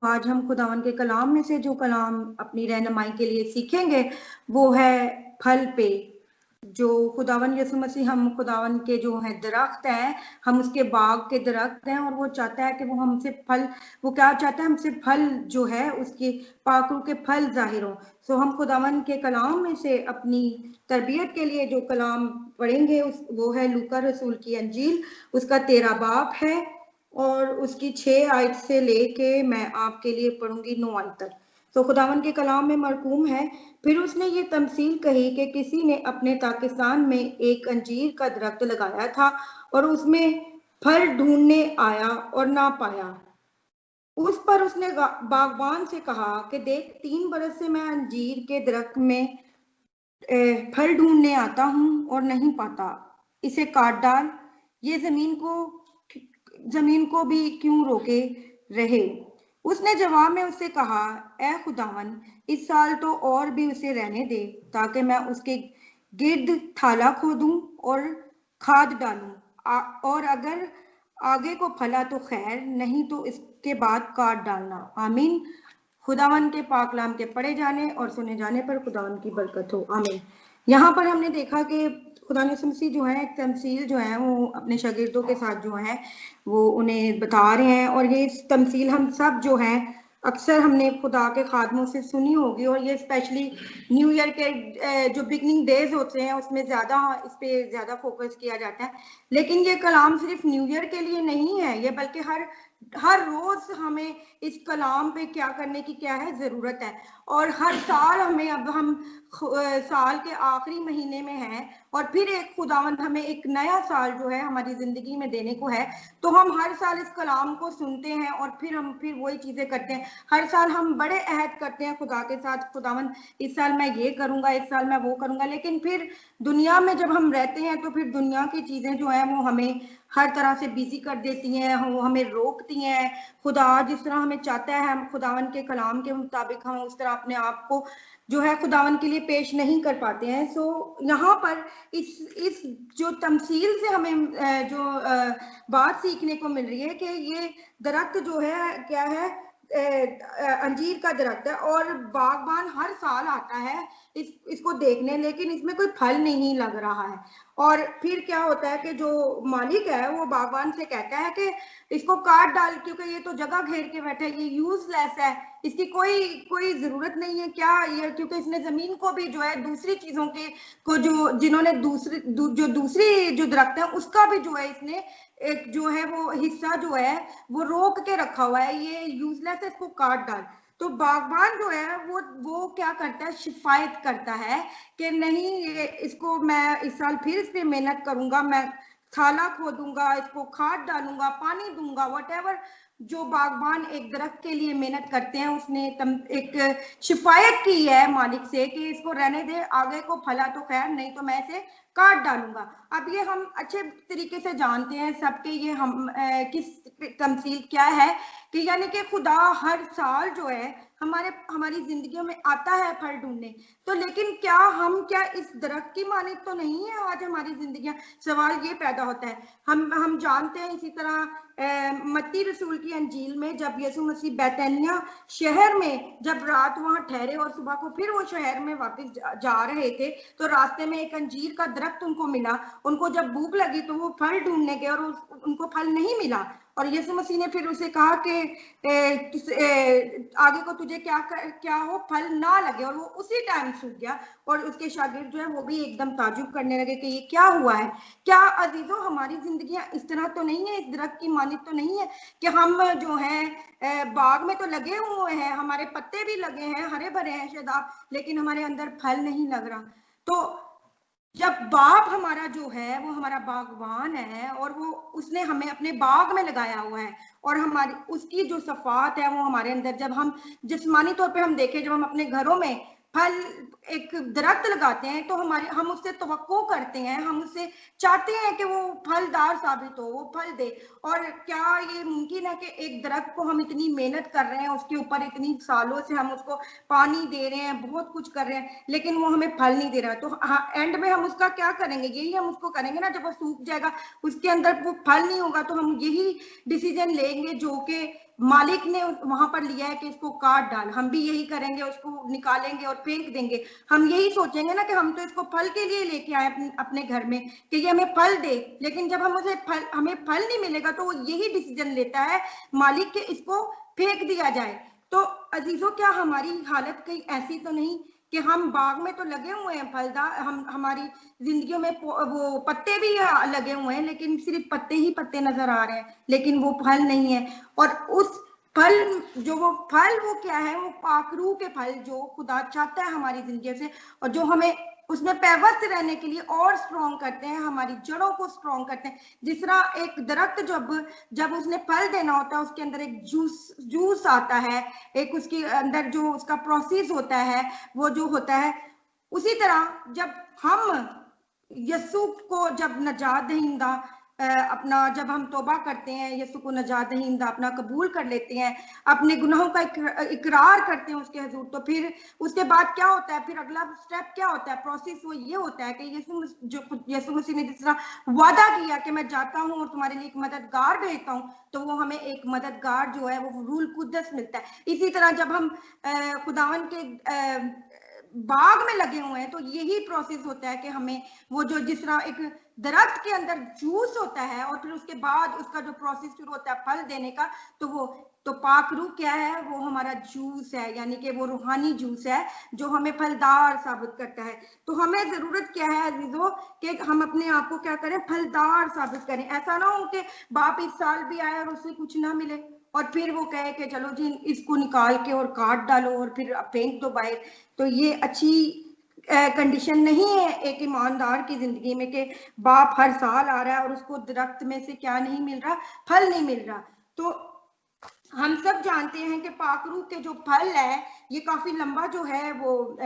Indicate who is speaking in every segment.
Speaker 1: آج ہم خداوند کے کلام میں سے جو کلام اپنی رہنمائی کے لیے سیکھیں گے وہ ہے پھل پہ. جو خداوند یسوع مسیح ہم خداوند کے جو ہیں درخت ہیں، ہم اس کے باغ کے درخت ہیں، اور وہ چاہتا ہے کہ وہ ہم سے پھل، وہ کیا چاہتا ہے ہم سے پھل جو ہے اس کی پاک روح کے پھل ظاہر ہوں. سو ہم خداوند کے کلام میں سے اپنی تربیت کے لیے جو کلام پڑھیں گے وہ ہے لوکا رسول کی انجیل، اس کا 13 باب ہے اور اس کی 6 آیت سے لے کے میں آپ کے لیے پڑھوں گی 9 آیت تک. تو خداوند کے کلام میں مرقوم ہے، پھر اس نے یہ تمثیل کہی کہ کسی نے اپنے پاکستان میں ایک انجیر کا درخت لگایا تھا اور اس میں پھل ڈھونڈنے آیا اور نہ پایا. اس پر اس نے باغبان سے کہا کہ دیکھ 3 برس سے میں انجیر کے درخت میں پھل ڈھونڈنے آتا ہوں اور نہیں پاتا، اسے کاٹ ڈال، یہ زمین کو بھی کیوں روکے رہے. اس نے جواب میں اس سے کہا، اے خداوند، اس سال تو اور بھی اسے رہنے دے تاکہ میں اس کے گرد تھالا کھودوں اور کھاد ڈالوں، اور اگر آگے کو پھلا تو خیر، نہیں تو اس کے بعد کاٹ ڈالنا. آمین. خداوند کے پاک کلام کے پڑھے جانے اور سنے جانے پر خداوند کی برکت ہو. آمین. یہاں پر ہم نے دیکھا کہ خدا یسوع مسیح جو ہے ایک تمثیل جو ہے وہ اپنے شاگردوں کے ساتھ جو ہے وہ انہیں بتا رہے ہیں، اور یہ تمثیل ہم سب جو ہیں اکثر ہم نے خدا کے خادموں سے سنی ہوگی، اور یہ اسپیشلی نیو ایئر کے جو بگننگ ڈیز ہوتے ہیں اس میں زیادہ اس پہ زیادہ فوکس کیا جاتا ہے. لیکن یہ کلام صرف نیو ایئر کے لیے نہیں ہے، یہ بلکہ ہر روز ہمیں اس کلام پہ کیا کرنے کی کیا ہے ضرورت ہے. اور ہر سال ہمیں، اب ہم سال کے آخری مہینے میں ہیں اور پھر ایک خداوند ہمیں ایک نیا سال جو ہے ہماری زندگی میں دینے کو ہے، تو ہم ہر سال اس کلام کو سنتے ہیں اور پھر ہم وہی چیزیں کرتے ہیں. ہر سال ہم بڑے عہد کرتے ہیں خدا کے ساتھ، خداوند اس سال میں یہ کروں گا، اس سال میں وہ کروں گا. لیکن پھر دنیا میں جب ہم رہتے ہیں تو پھر دنیا کی چیزیں جو ہیں وہ ہمیں ہر طرح سے بیزی کر دیتی ہیں، وہ ہمیں روکتی ہیں. خدا جس طرح ہمیں چاہتا ہے ہم خداوند کے کلام کے مطابق ہم اس طرح اپنے آپ کو جو ہے خداوند کے لیے پیش نہیں کر پاتے ہیں. سو یہاں پر اس جو تمثیل سے ہمیں جو بات سیکھنے کو مل رہی ہے کہ یہ درخت جو ہے کیا ہے، انجیر کا درخت ہے، اور باغبان ہر سال آتا ہے اس کو دیکھنے، لیکن اس میں کوئی پھل نہیں لگ رہا ہے. اور پھر کیا ہوتا ہے کہ جو مالک ہے وہ باغبان سے کہتا ہے کہ اس کو کاٹ ڈال، کیونکہ یہ تو جگہ گھیر کے بیٹھا ہے، یہ یوز لیس ہے، اس کی کوئی ضرورت نہیں ہے. کیا یہ کیونکہ اس نے زمین کو بھی جو ہے دوسری چیزوں کے کو جنہوں نے دوسری جو درخت ہے اس کا بھی جو ہے اس نے ایک جو ہے وہ حصہ جو ہے وہ روک کے رکھا ہوا ہے، یہ یوز لیس ہے، اس کو کاٹ ڈال. تو باغبان جو ہے وہ کیا کرتا ہے، شفایت کرتا ہے کہ نہیں، اس کو میں اس سال پھر اس پہ محنت کروں گا، میں تھالا کھودوں گا، اس کو کھاد ڈالوں گا، پانی دوں گا، واٹ ایور جو باغبان ایک درخت کے لیے محنت کرتے ہیں. اس نے ایک شفایت کی ہے مالک سے کہ اس کو رہنے دے، آگے کو پھلا تو خیر، نہیں تو میں اسے کاٹ ڈالوں گا. اب یہ ہم اچھے طریقے سے جانتے ہیں سب کے یہ ہم کس تمثیل کیا ہے کہ یعنی کہ خدا ہر سال جو ہے ہماری زندگیوں میں آتا ہے پھل ڈھونڈنے. تو لیکن کیا اس درخت کی مانند تو نہیں ہے آج ہماری زندگیاں؟ سوال یہ پیدا ہوتا ہے. ہم جانتے ہیں اسی طرح متی رسول کی انجیل میں جب یسوع مسیح بیتنیہ شہر میں جب رات وہاں ٹھہرے اور صبح کو پھر وہ شہر میں واپس جا رہے تھے تو راستے میں ایک انجیر کا درخت ان کو ملا. ان کو جب بھوک لگی تو وہ پھل ڈھونڈنے گئے اور ان کو پھل نہیں ملا، اور یسوع مسیح نے پھر اسے کہا کہ آگے کو تجھے کیا ہو، پھل نہ لگے، اور وہ اسی ٹائم سوکھ گیا. اور اس کے شاگرد جو ہے وہ بھی ایک دم تعجب کرنے لگے کہ یہ کیا ہوا ہے. کیا عزیزوں ہماری زندگیاں اس طرح تو نہیں ہے، اس درخت کی مانند تو نہیں ہے کہ ہم جو ہیں باغ میں تو لگے ہوئے ہیں، ہمارے پتے بھی لگے ہیں، ہرے بھرے ہیں شاداب، لیکن ہمارے اندر پھل نہیں لگ رہا. تو جب باپ ہمارا جو ہے وہ ہمارا باغبان ہے اور وہ اس نے ہمیں اپنے باغ میں لگایا ہوا ہے، اور ہماری اس کی جو صفات ہے وہ ہمارے اندر، جب ہم جسمانی طور پہ ہم دیکھیں، جب ہم اپنے گھروں میں پھل ایک درخت لگاتے ہیں تو ہم اس سے توقع کرتے ہیں، ہم اس سے چاہتے ہیں کہ وہ پھلدار ثابت ہو، وہ پھل دے. اور کیا یہ ممکن ہے کہ ایک درخت کو ہم اتنی محنت کر رہے ہیں، اس کے اوپر اتنی سالوں سے ہم اس کو پانی دے رہے ہیں، بہت کچھ کر رہے ہیں، لیکن وہ ہمیں پھل نہیں دے رہا؟ تو اینڈ میں ہم اس کا کیا کریں گے؟ یہی ہم اس کو کریں گے نا، جب وہ سوکھ جائے گا، اس کے اندر وہ پھل نہیں ہوگا، تو ہم یہی ڈیسیجن لیں گے جو کہ मालिक ने वहां पर लिया है कि इसको काट डाल, हम भी यही करेंगे, उसको निकालेंगे और फेंक देंगे। हम यही सोचेंगे ना कि हम तो इसको फल के लिए लेके आए अपने घर में कि ये हमें फल दे, लेकिन जब हमें फल नहीं मिलेगा तो वो यही डिसीजन लेता है मालिक के इसको फेंक दिया जाए। तो अजीजों, क्या हमारी हालत कहीं ऐसी तो नहीं कि हम बाग में तो लगे हुए हैं फलदार, हमारी जिंदगियों में वो पत्ते भी लगे हुए हैं, लेकिन सिर्फ पत्ते ही पत्ते नजर आ रहे हैं, लेकिन वो फल नहीं है। और उस फल वो क्या है, वो पाकरू के फल जो खुदा चाहता है हमारी जिंदगी से, और जो हमें उसमें पैवस्त रहने के लिए और स्ट्रॉन्ग करते हैं, हमारी जड़ों को स्ट्रॉन्ग करते हैं। जिस तरह एक दरख्त जब उसने फल देना होता है, उसके अंदर एक जूस आता है, एक उसके अंदर जो उसका प्रोसेस होता है वो जो होता है, उसी तरह जब हम यीशु को जब नजात दहिंदा अपना जब हम तौबा करते हैं, यीशु को नजात दहिंदा अपना कबूल कर लेते हैं, अपने गुनाहों का इकरार करते हैं उसके हुजूर, तो फिर उसके बाद क्या होता है, फिर अगला स्टेप क्या होता है, प्रोसेस वो ये होता है कि यीशु मसीह ने जिस तरह वादा किया कि मैं जाता हूँ और तुम्हारे लिए एक मददगार भेजता हूँ, तो वो हमें एक मददगार जो है वो रूल कुद्दस मिलता है। इसी तरह जब हम खुदावन के बाग में लगे हुए हैं, तो यही प्रोसेस होता है कि हमें वो जो जिस तरह एक दरख्त के अंदर जूस होता है और फिर उसके बाद उसका जो प्रोसेस शुरू होता है फल देने का, तो पाक रूह क्या है, वो हमारा जूस है, यानी कि वो रूहानी जूस है जो हमें फलदार साबित करता है। तो हमें जरूरत क्या है अजीजों कि हम अपने आप को क्या करें, फलदार साबित करें। ऐसा ना हो कि बाप इस साल भी आए और उससे कुछ ना मिले और फिर वो कहे कि चलो जी इसको निकाल के और काट डालो और फिर फेंक दो बाहर। तो ये अच्छी कंडीशन नहीं है एक ईमानदार की जिंदगी में कि बाप हर साल आ रहा है और उसको दरख्त में से क्या नहीं मिल रहा, फल नहीं मिल रहा। तो हम सब जानते हैं कि पाक रूह के जो फल है, ये काफी लंबा जो है वो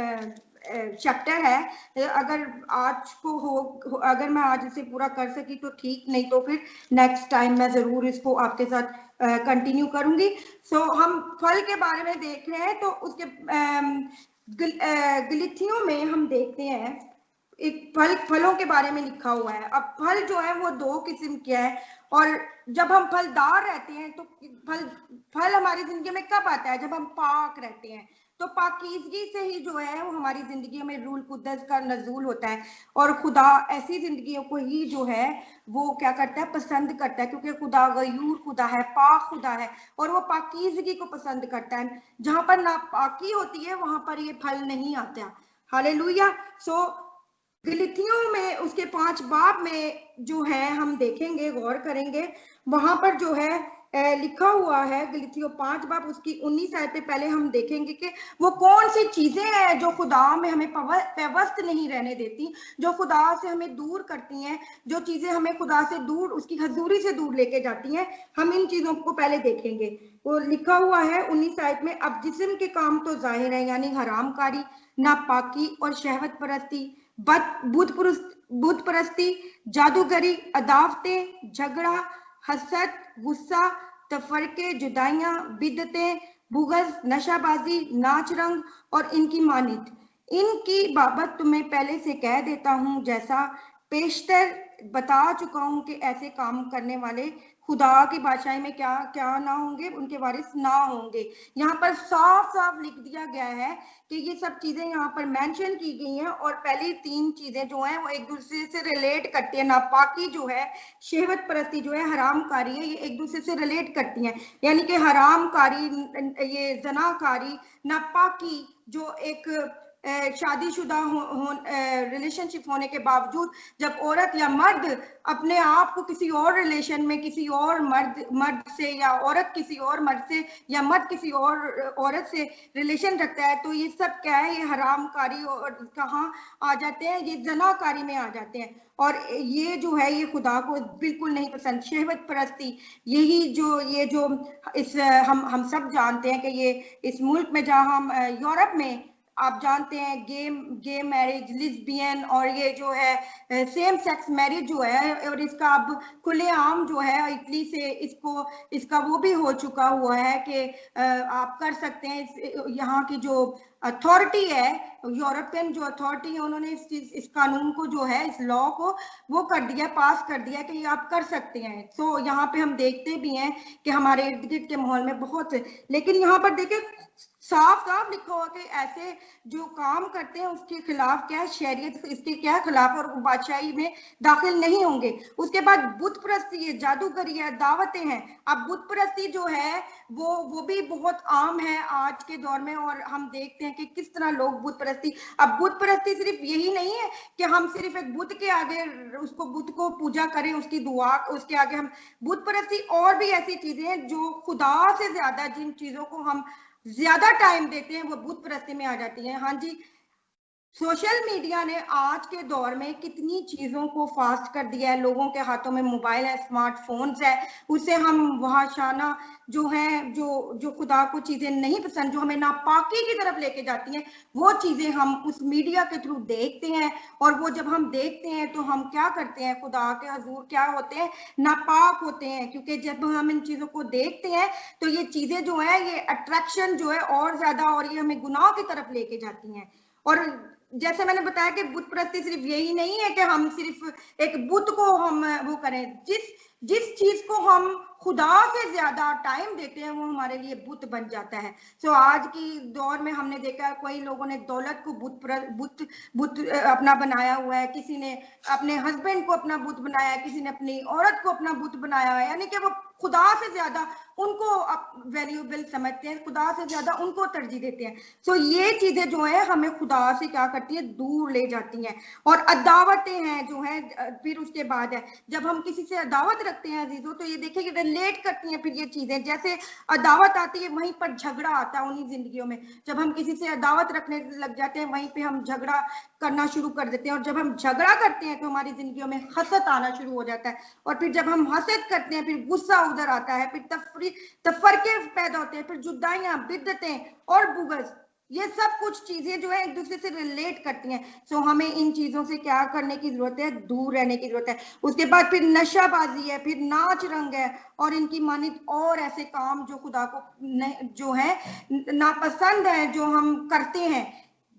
Speaker 1: चैप्टर है। अगर मैं आज इसे पूरा कर सकी तो ठीक, नहीं तो फिर नेक्स्ट टाइम मैं जरूर इसको आपके साथ कंटिन्यू करूंगी। सो हम फल के बारे में देख रहे हैं, तो उसके गलीथियों में हम देखते हैं एक फलों के बारे में लिखा हुआ है। अब फल जो है वो दो किस्म के हैं, और जब हम फलदार रहते हैं तो फल हमारी जिंदगी में कब आता है, जब हम पाक रहते हैं। तो पाकीज़गी से ही जो है वो हमारी जिंदगी में रूल कुद्दस का नज़ूल होता है, और खुदा ऐसी जिंदगियों को ही जो है वो क्या करता है, पसंद करता है, क्योंकि खुदा गयूर खुदा है, पाक खुदा है, और वो पाकीज़गी को पसंद करता है। जहां पर नापाकी होती है वहां पर ये फल नहीं आता। हालेलुया। सो गलीथियों में उसके 5 बाब में जो है हम देखेंगे, गौर करेंगे, वहां पर जो है लिखा हुआ है गलीथियों 5 बाब उसकी 19 आयत पे पहले हम देखेंगे कि वो कौन सी चीजें हैं जो खुदा में हमें पैवस्त नहीं रहने देती, जो खुदा से हमें दूर करती हैं, जो चीजें हमें खुदा से दूर, उसकी हजूरी से दूर लेके जाती हैं। हम इन चीजों को पहले देखेंगे। वो लिखा हुआ है 19 आयत में, अब जिस्म के काम तो जाहिर है, यानी हरामकारी, नापाकी और शहवत परस्ती, बुत परस्ती, जादूगरी, अदावतें, झगड़ा, हसद, गुस्सा, तफरके, जुदाइयां, बिदतें, बुगज, नशाबाजी, नाच रंग और इनकी मानित, इनकी बाबत तुम्हें पहले से कह देता हूं, जैसा पेशतर बता चुका हूं कि ऐसे काम करने वाले खुदा की बादशाही में क्या क्या ना होंगे, उनके वारिस ना होंगे। यहाँ पर साफ साफ लिख दिया गया है कि ये सब चीजें यहाँ पर मेंशन की गई हैं, और पहली 3 चीजें जो हैं वो एक दूसरे से रिलेट करती है। नापाकी जो है, शहवत परस्ती जो है, हरामकारी है, ये एक दूसरे से रिलेट करती हैं। यानी कि हरामकारी, ये जनाकारी, नापाकी जो एक शादीशुदा रिलेशनशिप होने के बावजूद जब औरत या मर्द अपने आप को किसी और रिलेशन में किसी और मर्द से, या औरत किसी और मर्द से, या मर्द किसी और औरत से रिलेशन रखता है, तो ये सब क्या है, ये हरामकारी और कहाँ आ जाते हैं, ये जनाकारी में आ जाते हैं। और ये जो है ये खुदा को बिल्कुल नहीं पसंद। शहवत परस्ती, ये जो इस हम सब जानते हैं कि ये इस मुल्क में, जहाँ हम यूरोप में आप जानते हैं गे मैरिज, लिस्बियन और ये जो है सेम सेक्स मैरिज जो है, और इसका अब खुलेआम जो है इटली से इसका वो भी हो चुका हुआ है कि आप कर सकते हैं। यहाँ की जो अथॉरिटी है, यूरोपियन जो अथॉरिटी है, उन्होंने इस कानून को जो है, इस लॉ को वो कर दिया, पास कर दिया कि ये आप कर सकते हैं। तो यहाँ पे हम देखते भी हैं कि हमारे इर्द गिर्द के माहौल में बहुत, लेकिन यहाँ पर देखिए साफ साफ लिखा हुआ कि ऐसे जो काम करते हैं उसके खिलाफ क्या है, शरीयत इसके क्या खिलाफ, और बादशाही में दाखिल नहीं होंगे। उसके बाद बुत परस्ती है, जादूगरी है, दावतें हैं। अब बुत परस्ती जो है वो भी बहुत आम है आज के दौर में, और हम देखते हैं कि किस तरह लोग बुत परस्ती, अब बुत परस्ती सिर्फ यही नहीं है कि हम सिर्फ एक बुत के आगे उसको बुत को पूजा करें, उसकी दुआ उसके आगे हम, बुत परस्ती और भी ऐसी चीजें हैं जो खुदा से ज्यादा जिन चीजों को हम ज्यादा टाइम देते हैं वो बुत परस्ती में आ जाती है। हाँ जी, सोशल मीडिया ने आज के दौर में कितनी चीजों को फास्ट कर दिया है। लोगों के हाथों में मोबाइल है, स्मार्टफोन्स है, उससे हम वहाशाना जो है, जो खुदा को चीजें नहीं पसंद, जो हमें नापाकी की तरफ लेके जाती हैं, वो चीजें हम उस मीडिया के थ्रू देखते हैं। और वो जब हम देखते हैं तो हम क्या करते हैं, खुदा के हजूर क्या होते हैं, नापाक होते हैं। क्योंकि जब हम इन चीजों को देखते हैं तो ये चीजें जो है, ये अट्रैक्शन जो है और ज्यादा, और ये हमें गुनाह की तरफ लेके जाती हैं। और जैसे मैंने बताया कि बुत परस्ती सिर्फ यही नहीं है कि हम सिर्फ एक बुत को हम वो करें, जिस चीज को हम खुदा से ज्यादा टाइम देते हैं वो हमारे लिए बुत बन जाता है। तो आज की दौर में हमने देखा है कई लोगों ने दौलत को बुत अपना बनाया हुआ है, किसी ने अपने हस्बैंड को अपना बुत बनाया है, किसी ने अपनी औरत को अपना बुत बनाया है, यानी कि वो खुदा से ज्यादा उनको वैल्यूएबल समझते हैं, खुदा से ज्यादा उनको तरजीह देते हैं। तो ये चीजें जो है हमें खुदा से क्या करती है, दूर ले जाती हैं। और अदावतें हैं जो है, फिर उसके बाद है जब हम किसी से अदावत रखते हैं अजीजों, तो ये देखिए रिलेट करती हैं फिर ये चीजें, जैसे अदावत आती है वहीं पर झगड़ा आता है उन्हीं जिंदगियों में। जब हम किसी से अदावत रखने लग जाते हैं वहीं पे हम झगड़ा करना शुरू कर देते हैं, और जब हम झगड़ा करते हैं तो हमारी जिंदगियों में हसद आना शुरू हो जाता है, और फिर जब हम हसद करते हैं फिर गुस्सा उधर आता है, फिर तफरके पैदा होते हैं, फिर जुदाइयां, बिद्दतें और बुग़्ज़, ये सब कुछ चीजें जो है एक दूसरे से रिलेट करती हैं। सो हमें इन चीजों से क्या करने की जरूरत है, दूर रहने की जरूरत है। उसके बाद फिर नशाबाजी है, फिर नाच रंग है, और इनकी मानित और ऐसे काम जो खुदा को जो है नापसंद है, जो हम करते हैं।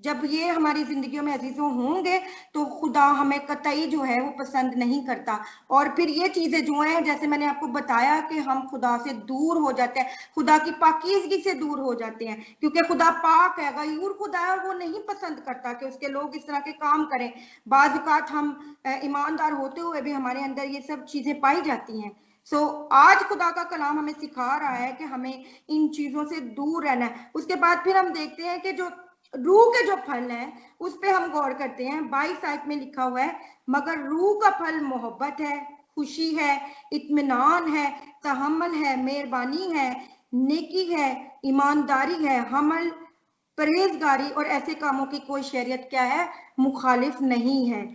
Speaker 1: जब ये हमारी जिंदगियों में अजीजों होंगे तो खुदा हमें कतई जो है वो पसंद नहीं करता। और फिर ये चीजें जो हैं, जैसे मैंने आपको बताया कि हम खुदा से दूर हो जाते हैं, खुदा की पाकीज़गी से दूर हो जाते हैं, क्योंकि खुदा पाक है, गयूर खुदा है, और वो नहीं पसंद करता कि उसके लोग इस तरह के काम करें। बाज़ औक़ात हम ईमानदार होते हुए भी हमारे अंदर ये सब चीजें पाई जाती हैं। आज खुदा का कलाम हमें सिखा रहा है कि हमें इन चीजों से दूर रहना है। उसके बाद फिर हम देखते हैं कि जो रूह के जो फल हैं उस पे हम गौर करते हैं। 22 आयत में लिखा हुआ है, मगर रूह का फल मोहब्बत है, खुशी है, इत्मीनान है, तहम्मुल है, मेहरबानी है, नेकी है, ईमानदारी है, हमल, परहेजगारी, और ऐसे कामों की कोई शरीयत क्या है, मुखालिफ नहीं है।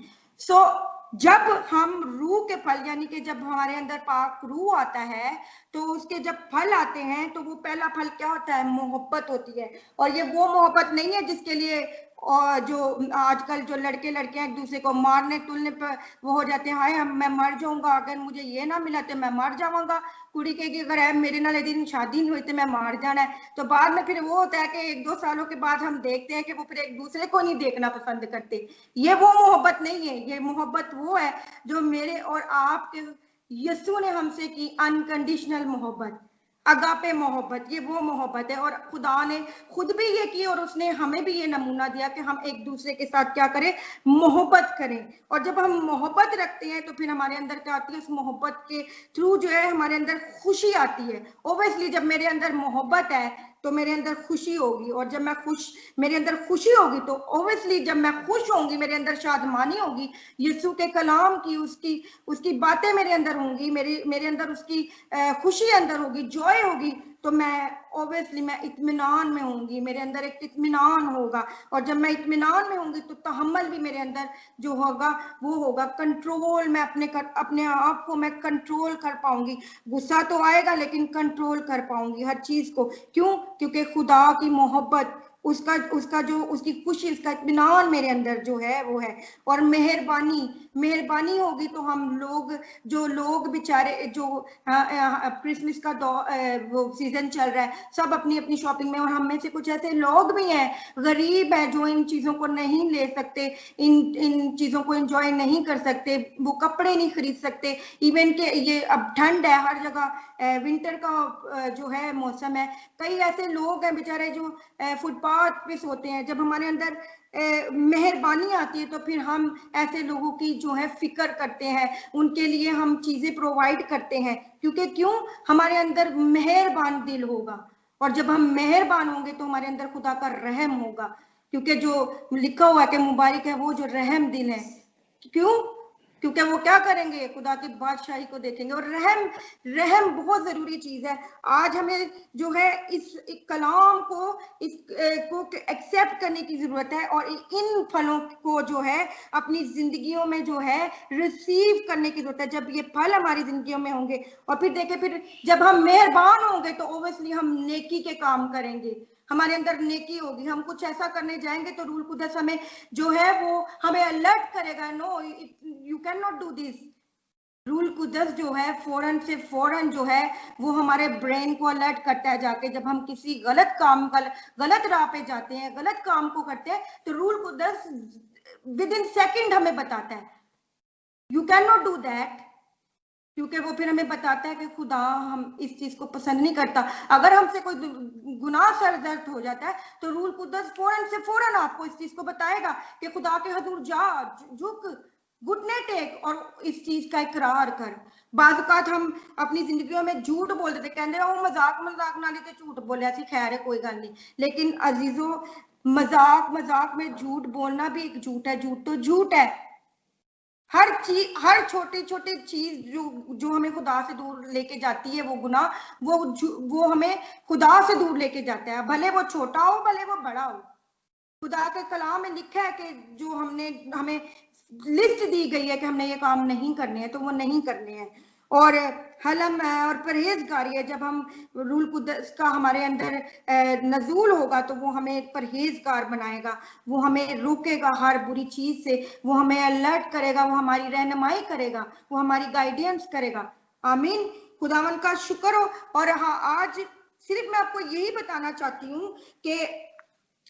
Speaker 1: जब हम रूह के फल, यानी कि जब हमारे अंदर पाक रूह आता है तो उसके जब फल आते हैं तो वो पहला फल क्या होता है, मोहब्बत होती है। और ये वो मोहब्बत नहीं है जिसके लिए और जो आजकल जो लड़के लड़कियां एक दूसरे को मारने तुलने पर वो हो जाते हैं, हाय मैं मर जाऊंगा, अगर मुझे ये ना मिला तो मैं मर जाऊंगा। कुड़ी कहेगी अगर है मेरे नाल दिन शादी नहीं हुई तो मैं मार जाना है। तो बाद में फिर वो होता है कि 1-2 सालों के बाद हम देखते हैं कि वो फिर एक दूसरे को नहीं देखना पसंद करते। ये वो मोहब्बत नहीं है, ये मोहब्बत वो है जो मेरे और आपके यीशु ने हमसे की, अनकंडीशनल मोहब्बत, अगापे मोहब्बत, ये वो मोहब्बत है। और खुदा ने खुद भी ये की और उसने हमें भी ये नमूना दिया कि हम एक दूसरे के साथ क्या करें, मोहब्बत करें। और जब हम मोहब्बत रखते हैं तो फिर हमारे अंदर क्या आती है, उस मोहब्बत के थ्रू जो है हमारे अंदर खुशी आती है। ओबियसली जब मेरे अंदर मोहब्बत है तो मेरे अंदर खुशी होगी, और जब मेरे अंदर खुशी होगी तो ओबियसली जब मैं खुश होंगी मेरे अंदर शादमानी होगी, यीशु के कलाम की उसकी बातें मेरे अंदर होंगी, मेरे अंदर उसकी खुशी अंदर होगी, जॉय होगी, तो मैं ओबियसली मैं इत्मीनान में होंगी, मेरे अंदर एक इत्मीनान होगा। और जब मैं इत्मीनान में होंगी तो तहम्मुल भी मेरे अंदर जो होगा वो होगा कंट्रोल, मैं अपने आप को मैं कंट्रोल कर पाऊंगी। गुस्सा तो आएगा लेकिन कंट्रोल कर पाऊंगी हर चीज को। क्यों? क्योंकि खुदा की मोहब्बत उसका जो उसकी खुशी, उसका इत्मीनान मेरे अंदर जो है वो है। और मेहरबानी होगी तो हम लोग, जो लोग बेचारे जो क्रिसमस का वो सीजन चल रहा है, सब अपनी अपनी शॉपिंग में, और हम में से कुछ ऐसे लोग भी हैं गरीब हैं जो इन चीजों को नहीं ले सकते, इन चीजों को एंजॉय नहीं कर सकते, वो कपड़े नहीं खरीद सकते। इवन के ये अब ठंड है हर जगह, विंटर का जो है मौसम है, कई ऐसे लोग हैं बेचारे जो फुटपाथ पे सोते हैं। जब हमारे अंदर मेहरबानी आती है तो फिर हम ऐसे लोगों की जो है फिक्र करते हैं, उनके लिए हम चीजें प्रोवाइड करते हैं, क्योंकि क्यों, हमारे अंदर मेहरबान दिल होगा। और जब हम मेहरबान होंगे तो हमारे अंदर खुदा का रहम होगा, क्योंकि जो लिखा हुआ है कि मुबारक है वो जो रहम दिल है। क्यों? क्योंकि वो क्या करेंगे, खुदा की बादशाही को देखेंगे। और रहम बहुत जरूरी चीज है। आज हमें जो है इस कलाम को को एक्सेप्ट करने की जरूरत है, और इन फलों को जो है अपनी जिंदगियों में जो है रिसीव करने की जरूरत है। जब ये फल हमारी जिंदगियों में होंगे, और फिर देखें, फिर जब हम मेहरबान होंगे तो ओब्वियसली हम नेकी के काम करेंगे, हमारे अंदर नेकी होगी, हम कुछ ऐसा करने जाएंगे तो रूल कुदस हमें जो है वो हमें अलर्ट करेगा, no you can not do this. Rule कुदस जो है फौरन से फौरन जो है वो हमारे ब्रेन को अलर्ट करता है जाके, जब हम किसी गलत राह पे जाते हैं, गलत काम को करते हैं, तो rule Quddus with in second हमें बताता है you can not do that, क्योंकि वो फिर हमें बताता है कि खुदा हम इस चीज को पसंद नहीं करता। अगर हमसे कोई गुनाह सरजद हो जाता है तो रूल कुदस फौरन से फौरन आपको इस चीज को बताएगा कि खुदा के हजूर जा, झुक, घुटने टेक और इस चीज का इकरार कर। बाज़ औक़ात हम अपनी जिंदगियों में झूठ बोल देते, कहते हैं वो मजाक ना लेते झूठ बोलिया सी, खैर है कोई गल नहीं। लेकिन अजीजों, मजाक में झूठ बोलना भी एक झूठ है। झूठ तो झूठ है। हर चीज, हर छोटी छोटी चीज जो हमें खुदा से दूर लेके जाती है, वो गुनाह, वो हमें खुदा से दूर लेके जाता है, भले वो छोटा हो भले वो बड़ा हो। खुदा के कलाम में लिखा है कि जो हमें लिस्ट दी गई है कि हमने ये काम नहीं करने हैं तो वो नहीं करने हैं। और हलम है और परहेजगारी है। जब हम रूल कुदस का हमारे अंदर नजूल होगा तो वो हमें परहेजगार बनाएगा, वो हमें रोकेगा हर बुरी चीज से, वो हमें अलर्ट करेगा, वो हमारी रहनुमाई करेगा, वो हमारी गाइडेंस करेगा। आमीन, खुदावन का शुक्र हो। और हाँ, आज सिर्फ मैं आपको यही बताना चाहती हूँ कि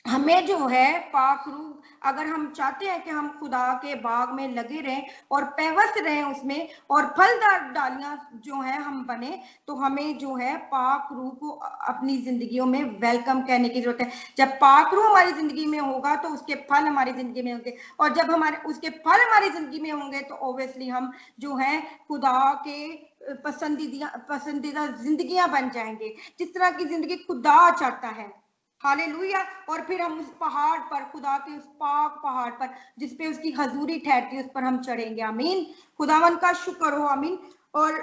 Speaker 1: हमें जो है पाक रूह, अगर हम चाहते हैं कि हम खुदा के बाग में लगे रहें और पैवस्त रहें उसमें, और फलदार डालियां जो है हम बने, तो हमें जो है पाक रूह को अपनी जिंदगियों में वेलकम कहने की जरूरत है। जब पाक रूह हमारी जिंदगी में होगा तो उसके फल हमारी जिंदगी में होंगे, और जब उसके फल हमारी जिंदगी में होंगे तो ऑब्वियसली हम जो है खुदा के पसंदीदा जिंदगियां बन जाएंगे, जिस तरह की जिंदगी खुदा चाहता है। हालेलुया। और फिर हम उस पहाड़ पर, खुदा के उस पाक पहाड़ पर जिसपे उसकी हजूरी ठहरती है, उस पर हम चढ़ेंगे। आमीन, खुदावन का शुक्र हो। आमीन। और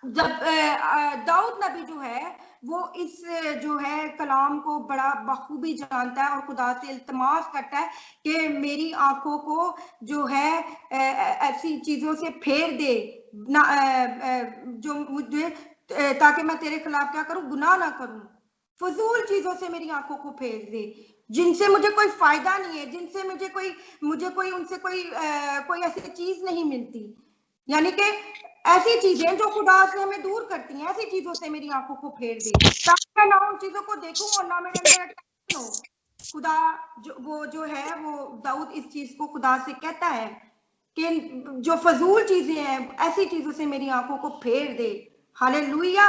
Speaker 1: जब दाऊद नबी जो है वो इस जो है कलाम को बड़ा बखूबी जानता है और खुदा से इल्तमास करता है कि मेरी आंखों को जो है ऐसी चीजों से फेर दे ना, जो मुझे, ताकि मैं तेरे खिलाफ क्या करूं, गुनाह ना करूं। फजूल चीजों से मेरी आंखों को फेर दे, जिनसे मुझे कोई फायदा नहीं है, जिनसे मुझे उनसे कोई ऐसी चीज नहीं मिलती, यानी कि ऐसी चीजें जो खुदा से हमें दूर करती हैं, ऐसी चीजों से मेरी आंखों को फेर दे, ताकि मैं ना उन चीजों को देखूं और ना मेरे अंदर अटैच हो। खुदा जो है वो दाऊद इस चीज को खुदा से कहता है कि जो फजूल चीजें हैं ऐसी चीजों से मेरी आंखों को फेर दे। हालेलुया।